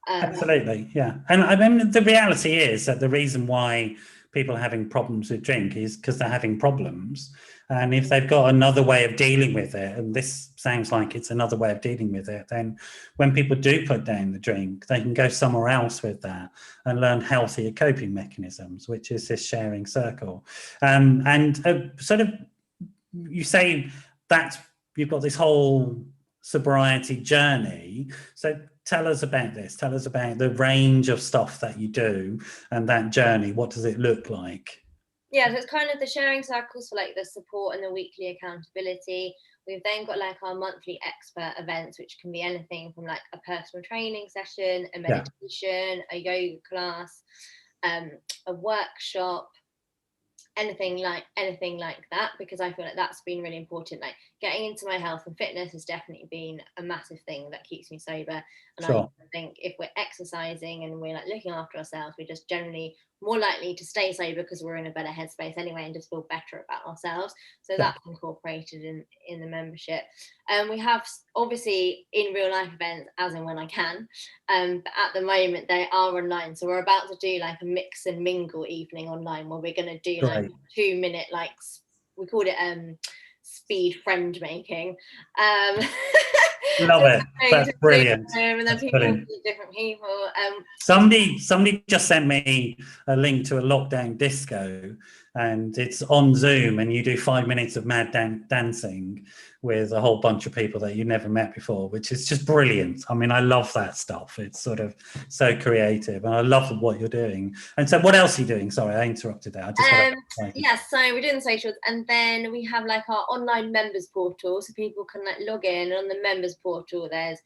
Absolutely, yeah. And I mean, the reality is that the reason why people are having problems with drink is because they're having problems. And if they've got another way of dealing with it, and this sounds like it's another way of dealing with it, then when people do put down the drink, they can go somewhere else with that and learn healthier coping mechanisms, which is this sharing circle. Sort of, you say that you've got this whole sobriety journey. So tell us about this. Tell us about the range of stuff that you do and that journey. What does it look like? Yeah, so it's kind of the sharing circles for like the support and the weekly accountability. We've then got like our monthly expert events, which can be anything from like a personal training session, a meditation, a yoga class, a workshop, anything like that, because I feel like that's been really important. Like getting into my health and fitness has definitely been a massive thing that keeps me sober. And Sure. I think if we're exercising and we're like looking after ourselves, we're just generally more likely to stay sober because we're in a better headspace anyway and just feel better about ourselves. So that's incorporated in the membership. We have obviously in real life events as and when I can, but at the moment they are online. So we're about to do like a mix and mingle evening online where we're going to do like 2 minute, like we called it speed friend making. Love it. That's brilliant. And then people meet different people. Somebody just sent me a link to a lockdown disco, and it's on Zoom, and you do 5 minutes of mad dancing with a whole bunch of people that you've never met before, which is just brilliant. I mean, I love that stuff. It's sort of so creative, and I love what you're doing. And so what else are you doing? Sorry, I interrupted there. So we're doing the socials, and then we have like our online members portal, so people can like log in. And on the members portal there's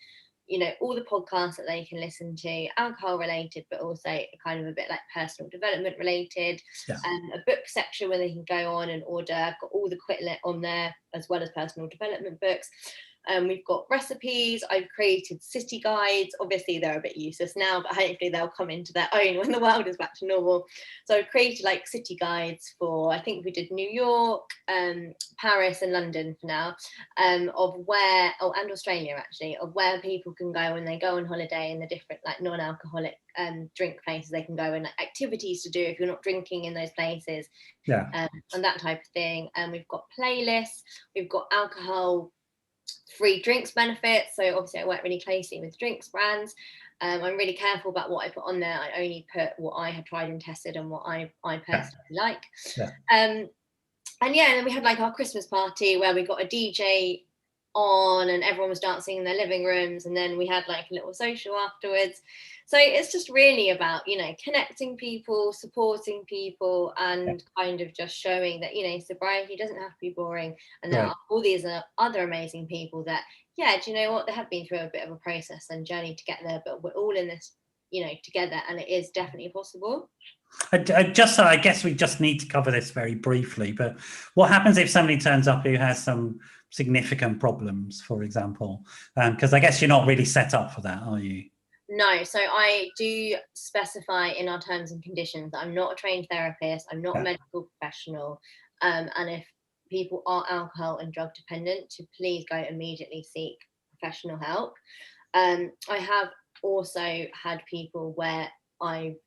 all the podcasts that they can listen to, alcohol related, but also kind of a bit like personal development related. A book section where they can go on and order. I've got all the Quitlet on there, as well as personal development books. We've got recipes. I've created city guides. Obviously they're a bit useless now, but hopefully they'll come into their own when the world is back to normal. So I've created like city guides for, I think we did New York, Paris and London for now, and Australia actually, of where people can go when they go on holiday, and the different like non-alcoholic drink places they can go, and like, activities to do if you're not drinking in those places, and that type of thing. And we've got playlists, we've got alcohol free drinks benefits. So obviously I work really closely with drinks brands. I'm really careful about what I put on there. I only put what I have tried and tested and what I personally like. And then we had like our Christmas party where we got a DJ on and everyone was dancing in their living rooms, and then we had like a little social afterwards. So it's just really about connecting people, supporting people, and kind of just showing that sobriety doesn't have to be boring, and there are all these other amazing people that do you know what, they have been through a bit of a process and journey to get there, but we're all in this together, and it is definitely possible. I guess we just need to cover this very briefly, but what happens if somebody turns up who has some significant problems, for example? Because I guess you're not really set up for that, are you? No, so I do specify in our terms and conditions that I'm not a trained therapist, I'm not a medical professional, and if people are alcohol and drug dependent, to please go immediately seek professional help. I have also had people where I've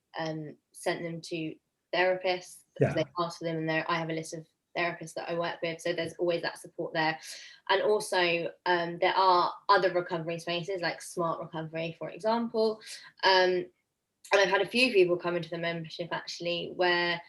sent them to therapists because they ask for them, and I have a list of therapists that I work with, so there's always that support there. And also there are other recovery spaces like Smart Recovery, for example, and I've had a few people come into the membership actually where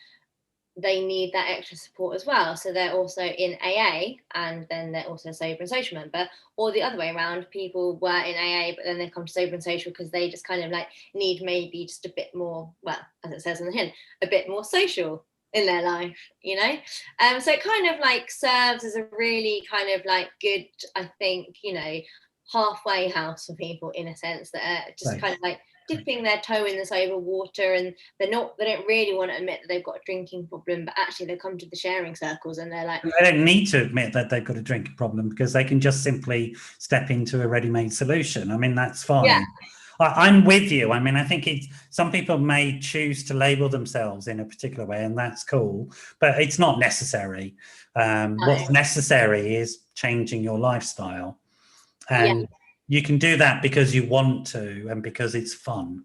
they need that extra support as well. So they're also in AA and then they're also a sober and social member, or the other way around, people were in AA but then they come to sober and social because they just kind of like need maybe just a bit more, well, as it says on the tin, a bit more social in their life, you know. So it kind of like serves as a really kind of like good, I think, you know, halfway house for people in a sense that are just kind of like dipping their toe in the sober water, and they don't really want to admit that they've got a drinking problem, but actually they come to the sharing circles and they're like, they don't need to admit that they've got a drinking problem because they can just simply step into a ready-made solution. I mean, that's fine. yeah. I'm with you. I mean, I think some people may choose to label themselves in a particular way, and that's cool, but it's not necessary. What's necessary is changing your lifestyle, and you can do that because you want to and because it's fun,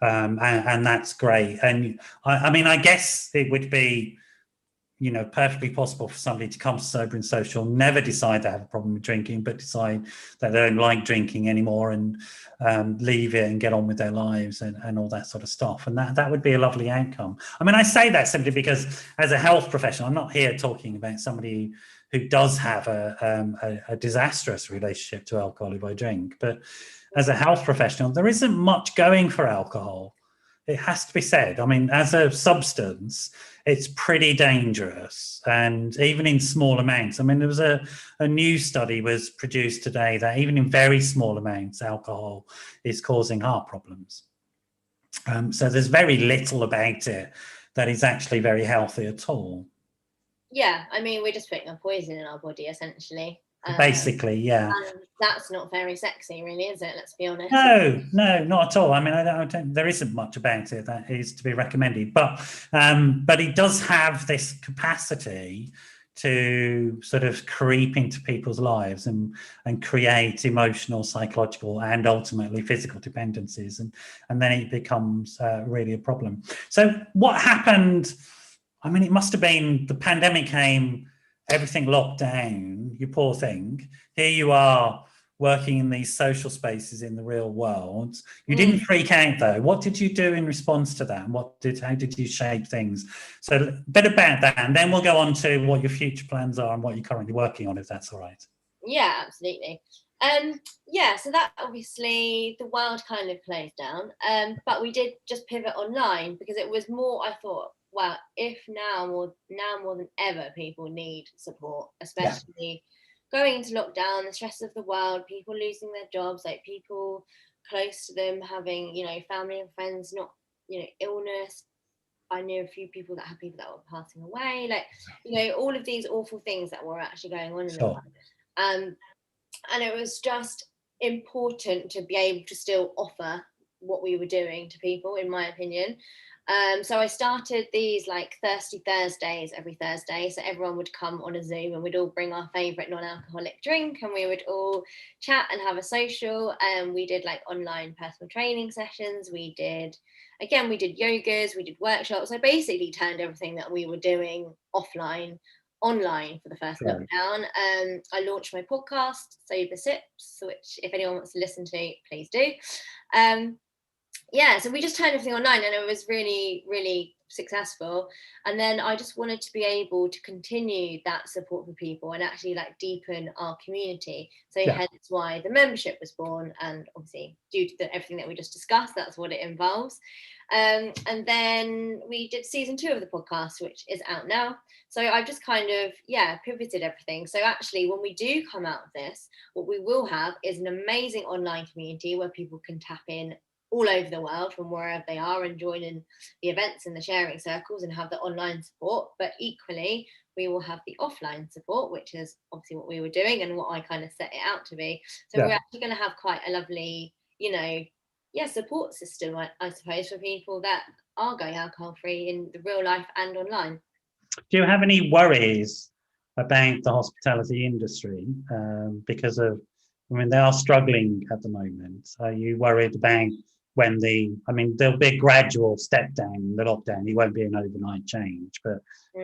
and that's great. And I mean, I guess it would be, you know, perfectly possible for somebody to come to Sober and Social, never decide they have a problem with drinking, but decide that they don't like drinking anymore and leave it and get on with their lives and all that sort of stuff. And that would be a lovely outcome. I mean, I say that simply because as a health professional, I'm not here talking about somebody who does have a disastrous relationship to alcohol if I drink, but as a health professional, there isn't much going for alcohol. It has to be said. I mean, as a substance, it's pretty dangerous, and even in small amounts. I mean, there was a new study was produced today that even in very small amounts, alcohol is causing heart problems. So there's very little about it that is actually very healthy at all. Yeah, I mean, we're just putting a poison in our body, essentially. Basically, yeah. And that's not very sexy, really, is it? Let's be honest. No, not at all. I mean, I don't, there isn't much about it that is to be recommended, but it does have this capacity to sort of creep into people's lives and create emotional, psychological, and ultimately physical dependencies, and then it becomes really a problem. So what happened? I mean, it must have been the pandemic came, everything locked down, you poor thing. Here you are working in these social spaces in the real world. You didn't freak out though. What did you do in response to that? And how did you shape things? So a bit about that, and then we'll go on to what your future plans are and what you're currently working on, if that's all right. Yeah, absolutely. So that obviously the world kind of closed down, but we did just pivot online because it was more, I thought, wow, if now more than ever people need support, especially going into lockdown, the stress of the world, people losing their jobs, like people close to them having, you know, family and friends, not, you know, illness. I knew a few people that had people that were passing away, like, you know, all of these awful things that were actually going on in the world. And it was just important to be able to still offer what we were doing to people, in my opinion. So I started these like Thirsty Thursdays every Thursday. So everyone would come on a Zoom and we'd all bring our favourite non-alcoholic drink and we would all chat and have a social. And we did like online personal training sessions. We did yogas, we did workshops. I basically turned everything that we were doing offline online for the first lockdown. I launched my podcast, Sober Sips, which if anyone wants to listen to, please do. So we just turned everything online and it was really, really successful. And then I just wanted to be able to continue that support for people and actually like deepen our community. So hence why the membership was born, and obviously due to everything that we just discussed, that's what it involves. And then we did season 2 of the podcast, which is out now. So I've just kind of, pivoted everything. So actually, when we do come out of this, what we will have is an amazing online community where people can tap in all over the world from wherever they are and join in the events and the sharing circles and have the online support. But equally, we will have the offline support, which is obviously what we were doing and what I kind of set it out to be. So we're actually going to have quite a lovely, support system, I suppose, for people that are going alcohol free in the real life and online. Do you have any worries about the hospitality industry because of, I mean, they are struggling at the moment. Are you worried about when there'll be a gradual step down in the lockdown. It won't be an overnight change, but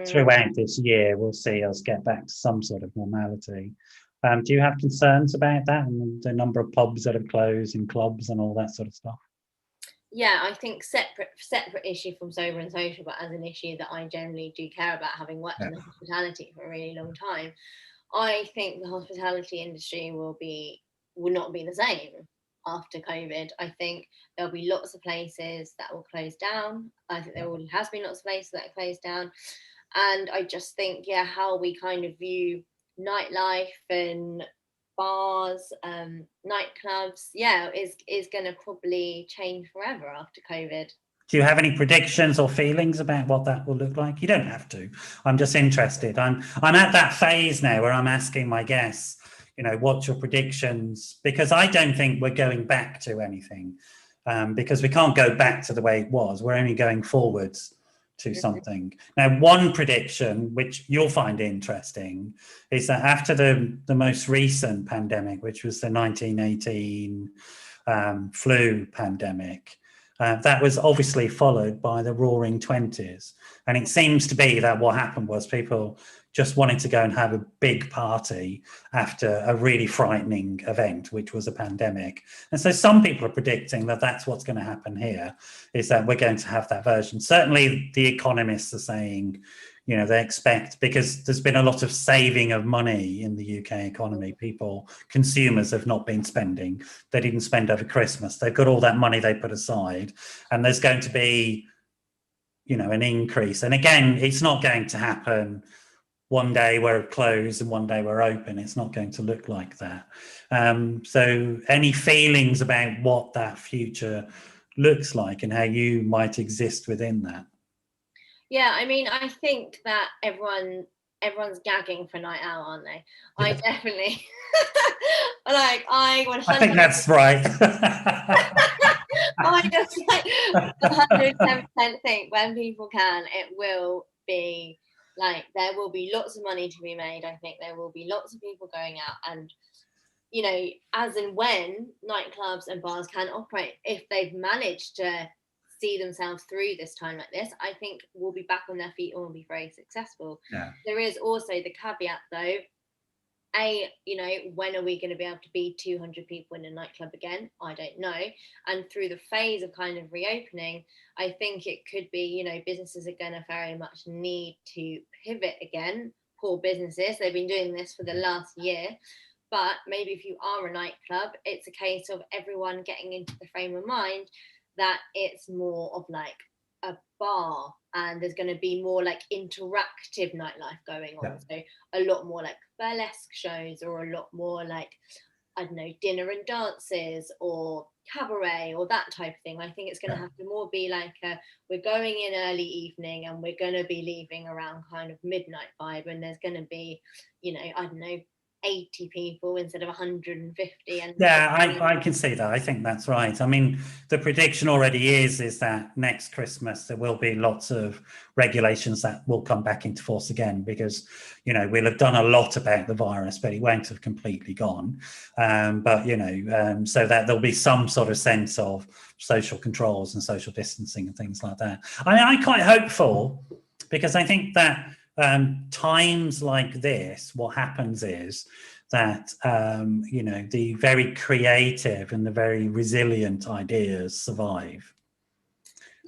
throughout this year, we'll see us get back to some sort of normality. Do you have concerns about that and the number of pubs that have closed and clubs and all that sort of stuff? Yeah, I think separate issue from sober and social, but as an issue that I generally do care about, having worked in the hospitality for a really long time, I think the hospitality industry will not be the same after COVID. I think there'll be lots of places that will close down. I think there already has been lots of places that are closed down. And I just think, how we kind of view nightlife and bars, nightclubs, is going to probably change forever after COVID. Do you have any predictions or feelings about what that will look like? You don't have to. I'm just interested. I'm at that phase now where I'm asking my guests, what's your predictions? Because I don't think we're going back to anything, because we can't go back to the way it was. We're only going forwards to something. Now, one prediction, which you'll find interesting, is that after the most recent pandemic, which was the 1918 flu pandemic, that was obviously followed by the Roaring Twenties. And it seems to be that what happened was people just wanted to go and have a big party after a really frightening event, which was a pandemic. And so some people are predicting that that's what's going to happen here, is that we're going to have that version. Certainly the economists are saying, they expect, because there's been a lot of saving of money in the UK economy. Consumers have not been spending. They didn't spend over Christmas. They've got all that money they put aside, and there's going to be, an increase. And again, it's not going to happen one day we're closed and one day we're open. It's not going to look like that. So any feelings about what that future looks like and how you might exist within that? Yeah, I mean, I think that everyone's gagging for night out, aren't they? I definitely I think that's right. I just 110% think when people can, it will be there will be lots of money to be made. I think there will be lots of people going out, and as and when nightclubs and bars can operate, if they've managed to see themselves through this time like this, I think we'll be back on their feet and we'll be very successful. There is also the caveat though, when are we going to be able to be 200 people in a nightclub again? I don't know. And through the phase of kind of reopening, I think it could be, businesses are going to very much need to pivot again. Poor businesses, they've been doing this for the last year. But maybe if you are a nightclub, it's a case of everyone getting into the frame of mind that it's more of like a bar, and there's going to be more like interactive nightlife going on. So a lot more like burlesque shows, or a lot more like, I don't know, dinner and dances or cabaret or that type of thing. I think it's going to have to more be like we're going in early evening and we're going to be leaving around kind of midnight vibe, and there's going to be, I don't know, 80 people instead of 150. And I can see that. I think that's right. I mean, the prediction already is that next Christmas there will be lots of regulations that will come back into force again, because we'll have done a lot about the virus, but it won't have completely gone. So that there'll be some sort of sense of social controls and social distancing and things like that. I mean, I'm quite hopeful, because I think that times like this, what happens is that the very creative and the very resilient ideas survive.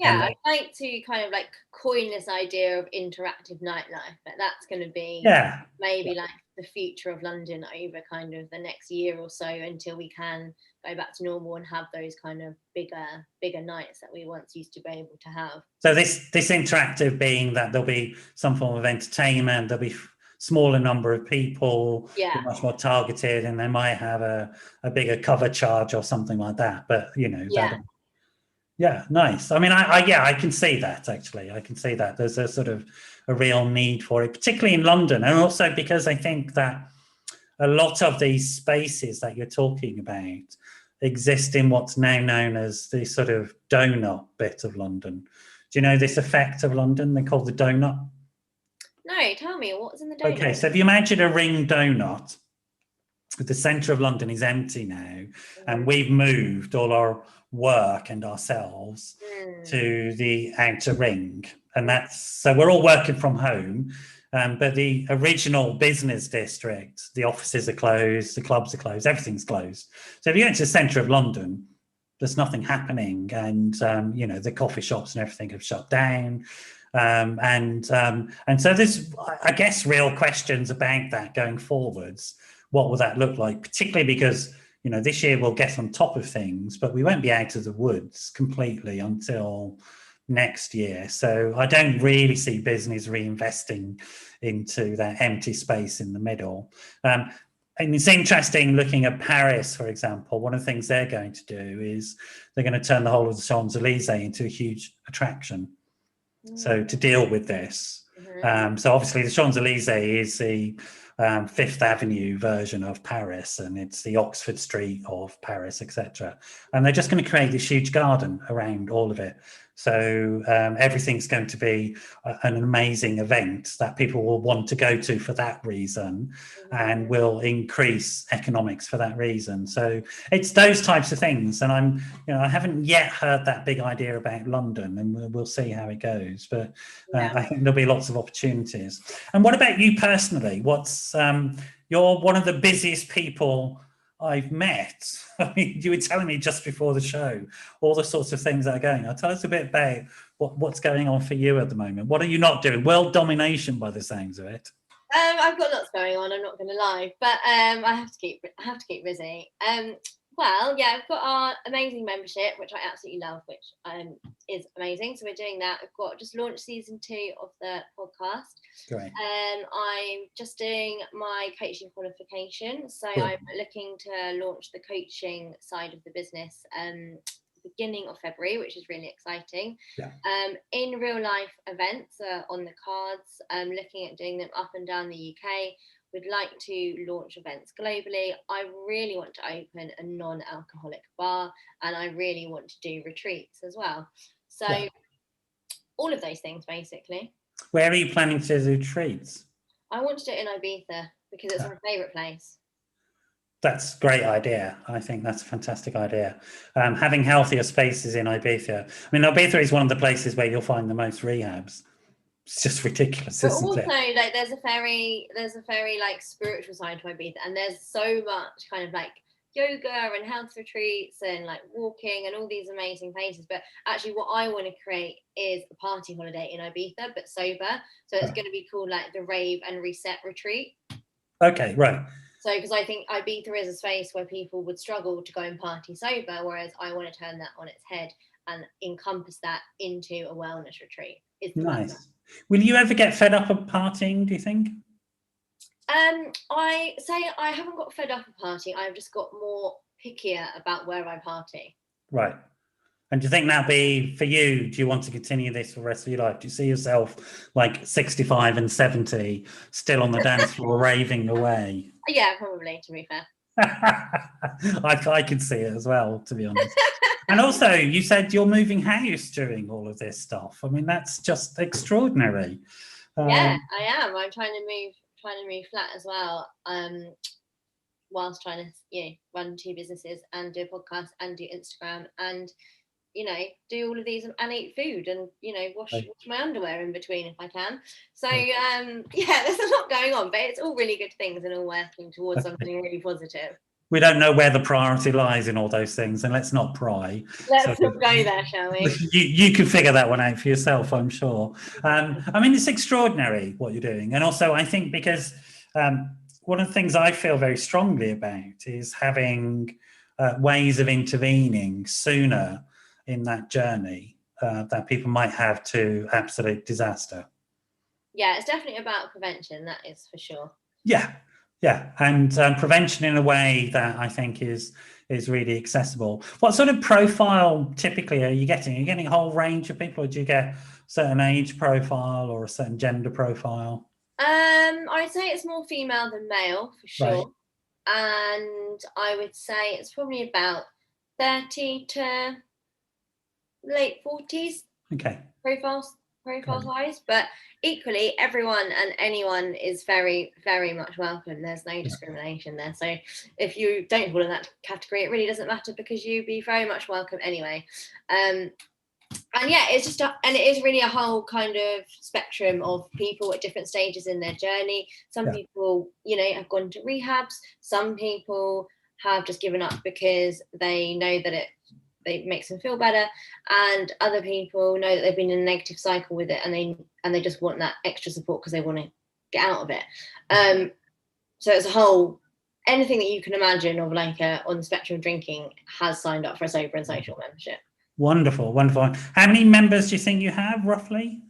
I'd like to kind of like coin this idea of interactive nightlife, but that's going to be maybe like the future of London over kind of the next year or so, until we can go back to normal and have those kind of bigger nights that we once used to be able to have. So this interactive being that there'll be some form of entertainment, there'll be smaller number of people, much more targeted, and they might have a bigger cover charge or something like that. But nice. I mean, I can see that, actually. I can see that there's a sort of a real need for it, particularly in London. And also because I think that a lot of these spaces that you're talking about exist in what's now known as the sort of donut bit of London. Do you know this effect of London? They call the donut. No, tell me, what's in the donut? Okay, so if you imagine a ring donut, the centre of London is empty now, and we've moved all our work and ourselves to the outer ring, and that's so we're all working from home. But the original business district, the offices are closed, the clubs are closed, everything's closed. So if you go into the centre of London, there's nothing happening, and the coffee shops and everything have shut down. And so there's, I guess, real questions about that going forwards. What will that look like? Particularly because, this year we'll get on top of things, but we won't be out of the woods completely until next year. So I don't really see business reinvesting into that empty space in the middle. And it's interesting looking at Paris, for example. One of the things they're going to do is they're going to turn the whole of the Champs-Elysees into a huge attraction. So to deal with this. So obviously the Champs-Elysees is the Fifth Avenue version of Paris, and it's the Oxford Street of Paris, etc. And they're just going to create this huge garden around all of it. So everything's going to be an amazing event that people will want to go to for that reason, and will increase economics for that reason. So it's those types of things. And I haven't yet heard that big idea about London, and we'll see how it goes. But I think there'll be lots of opportunities. And what about you personally? You're one of the busiest people I've met. I mean, you were telling me just before the show all the sorts of things that are going on. Tell us a bit about what's going on for you at the moment. What are you not doing? World domination, by the sounds of it. I've got lots going on. I'm not going to lie, but I have to keep busy. Well, yeah, I've got our amazing membership, which I absolutely love, which is amazing. So we're doing that. I've got just launched season 2 of the podcast. Great. I'm just doing my coaching qualification. So Cool. I'm looking to launch the coaching side of the business beginning of February, which is really exciting. Yeah. In real life events are on the cards. Looking at doing them up and down the UK. We'd like to launch events globally. I really want to open a non-alcoholic bar, and I really want to do retreats as well. So all of those things, basically. Where are you planning to do retreats? I want to do it in Ibiza because it's my favourite place. That's a great idea. I think that's a fantastic idea. Having healthier spaces in Ibiza. I mean, Ibiza is one of the places where you'll find the most rehabs. It's just ridiculous, but isn't also, it? Like, there's a very like spiritual side to Ibiza, and there's so much kind of like yoga and health retreats and like walking and all these amazing places. But actually, what I want to create is a party holiday in Ibiza, but sober. So it's going to be called like the Rave and Reset Retreat. Okay, right. So, because I think Ibiza is a space where people would struggle to go and party sober, whereas I want to turn that on its head and encompass that into a wellness retreat. Nice. Will you ever get fed up of partying, do you think? I say I haven't got fed up of partying. I've just got more pickier about where I party. Right. And do you think that'll be for you? Do you want to continue this for the rest of your life? Do you see yourself like 65 and 70 still on the dance floor raving away? Yeah, probably, to be fair. I can see it as well, to be honest. And also, you said you're moving house during all of this stuff. I mean, that's just extraordinary. Yeah, I am. I'm trying to move flat as well. Whilst trying to run 2 businesses and do a podcast and do Instagram and do all of these and eat food and wash my underwear in between if I can. So there's a lot going on, but it's all really good things and all working towards something really positive. We don't know where the priority lies in all those things, and let's not pry. Let's not go there, shall we? You can figure that one out for yourself, I'm sure. I mean, it's extraordinary what you're doing. And also, I think because one of the things I feel very strongly about is having ways of intervening sooner in that journey that people might have to absolute disaster. Yeah, it's definitely about prevention, that is for sure. Yeah, and prevention in a way that I think is really accessible. What sort of profile typically are you getting? Are you getting a whole range of people, or do you get a certain age profile or a certain gender profile? I'd say it's more female than male for sure. Right. And I would say it's probably about 30 to late 40s. Okay. Profile size, but equally everyone and anyone is very, very much welcome. There's no discrimination there, so if you don't fall in that category, it really doesn't matter, because you'd be very much welcome anyway. And yeah, it's just and it is really a whole kind of spectrum of people at different stages in their journey. Some people, you know, have gone to rehabs. Some people have just given up because they know that it makes them feel better, and other people know that they've been in a negative cycle with it, and they just want that extra support because they want to get out of it. So it's a whole, anything that you can imagine of like on the spectrum of drinking has signed up for a Sober and Social membership. Wonderful. How many members do you think you have roughly?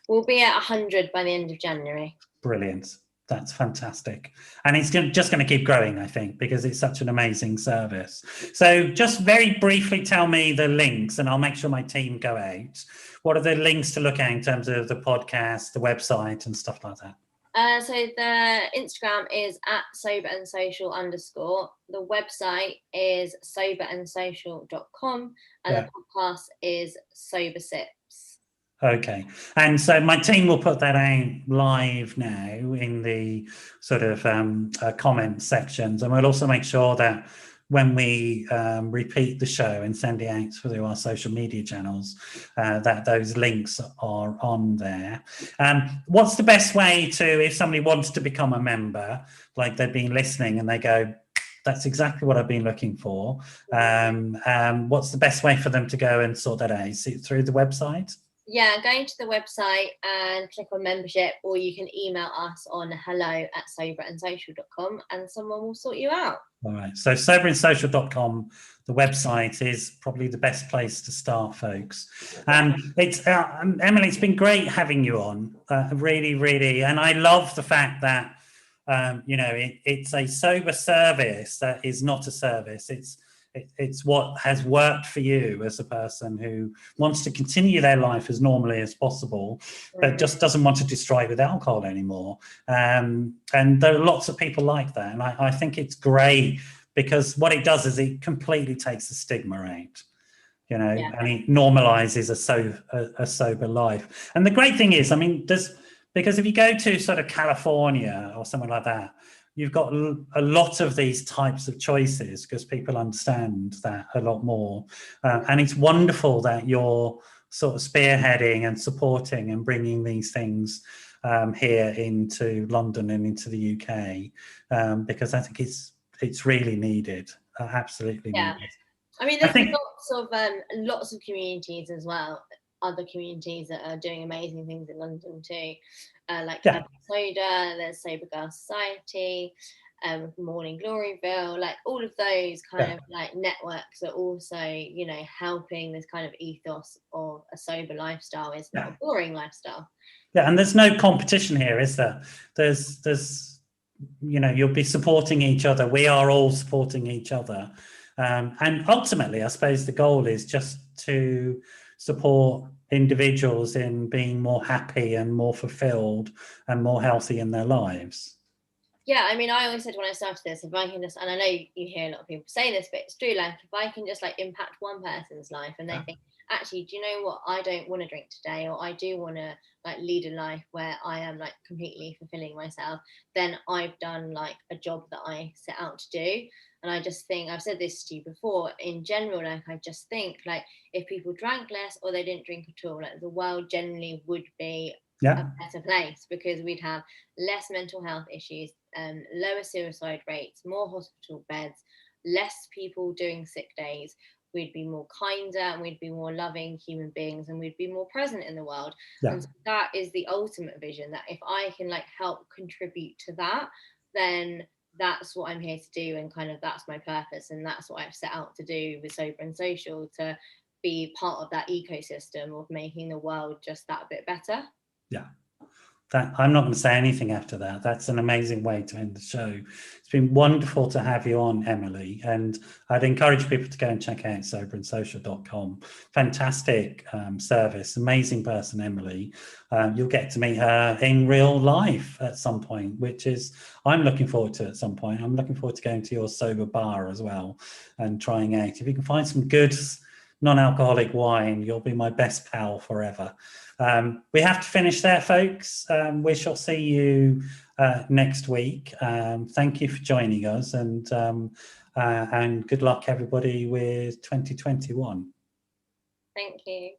We'll be at 100 by the end of January. Brilliant. That's fantastic. And it's just going to keep growing, I think, because it's such an amazing service. So just very briefly tell me the links, and I'll make sure my team go out. What are the links to look at in terms of the podcast, the website and stuff like that? So the Instagram is at soberandsocial_. The website is soberandsocial.com, and the podcast is SoberSips. Okay, and so my team will put that out live now in the sort of comment sections, and we'll also make sure that when we repeat the show and send it out through our social media channels, that those links are on there. What's the best way to, if somebody wants to become a member, like they've been listening and they go, that's exactly what I've been looking for. What's the best way for them to go and sort that out? Is it through the website? Yeah, going to the website and click on membership, or you can email us on hello@soberandsocial.com and someone will sort you out. All right, so soberandsocial.com, the website, is probably the best place to start, folks. It's Emily, it's been great having you on, really, and I love the fact that you know, it's a sober service that is not a service. It's what has worked for you as a person who wants to continue their life as normally as possible, but just doesn't want to destroy with alcohol anymore. And there are lots of people like that. And I think it's great, because what it does is it completely takes the stigma out, you know, and it normalizes a sober life. And the great thing is, I mean, because if you go to sort of California or somewhere like that, you've got a lot of these types of choices because people understand that a lot more. And it's wonderful that you're sort of spearheading and supporting and bringing these things here into London and into the UK, because I think it's really needed, absolutely needed. I mean, there's lots of communities as well, other communities that are doing amazing things in London too. Like Soda, there's Sober Girl Society, Morning Gloryville, like all of those kind of like networks are also, you know, helping this kind of ethos of a sober lifestyle is not a boring lifestyle. Yeah, and there's no competition here, is there? There's you know, you'll be supporting each other. We are all supporting each other. And ultimately, I suppose the goal is just to support individuals in being more happy and more fulfilled and more healthy in their lives. Yeah, I mean, I always said when I started this, if I can just, and I know you hear a lot of people say this, but it's true, like if I can just like impact one person's life and they think, actually, do you know what, I don't want to drink today, or I do want to like lead a life where I am like completely fulfilling myself, then I've done like a job that I set out to do. And I just think, I've said this to you before, in general, like I just think like if people drank less or they didn't drink at all, like the world generally would be a better place, because we'd have less mental health issues, lower suicide rates, more hospital beds, less people doing sick days. We'd be more kinder and we'd be more loving human beings, and we'd be more present in the world. And so that is the ultimate vision, that if I can like help contribute to that, then that's what I'm here to do, and kind of that's my purpose, and that's what I've set out to do with Sober and Social, to be part of that ecosystem of making the world just that bit better. Yeah, I'm not going to say anything after that. That's an amazing way to end the show. It's been wonderful to have you on, Emily, and I'd encourage people to go and check out soberandsocial.com. Fantastic service, amazing person, Emily. You'll get to meet her in real life at some point, which is I'm looking forward to at some point. I'm looking forward to going to your sober bar as well and trying out. If you can find some good non-alcoholic wine, you'll be my best pal forever. We have to finish there, folks. We shall see you next week. Thank you for joining us, and good luck, everybody, with 2021. Thank you.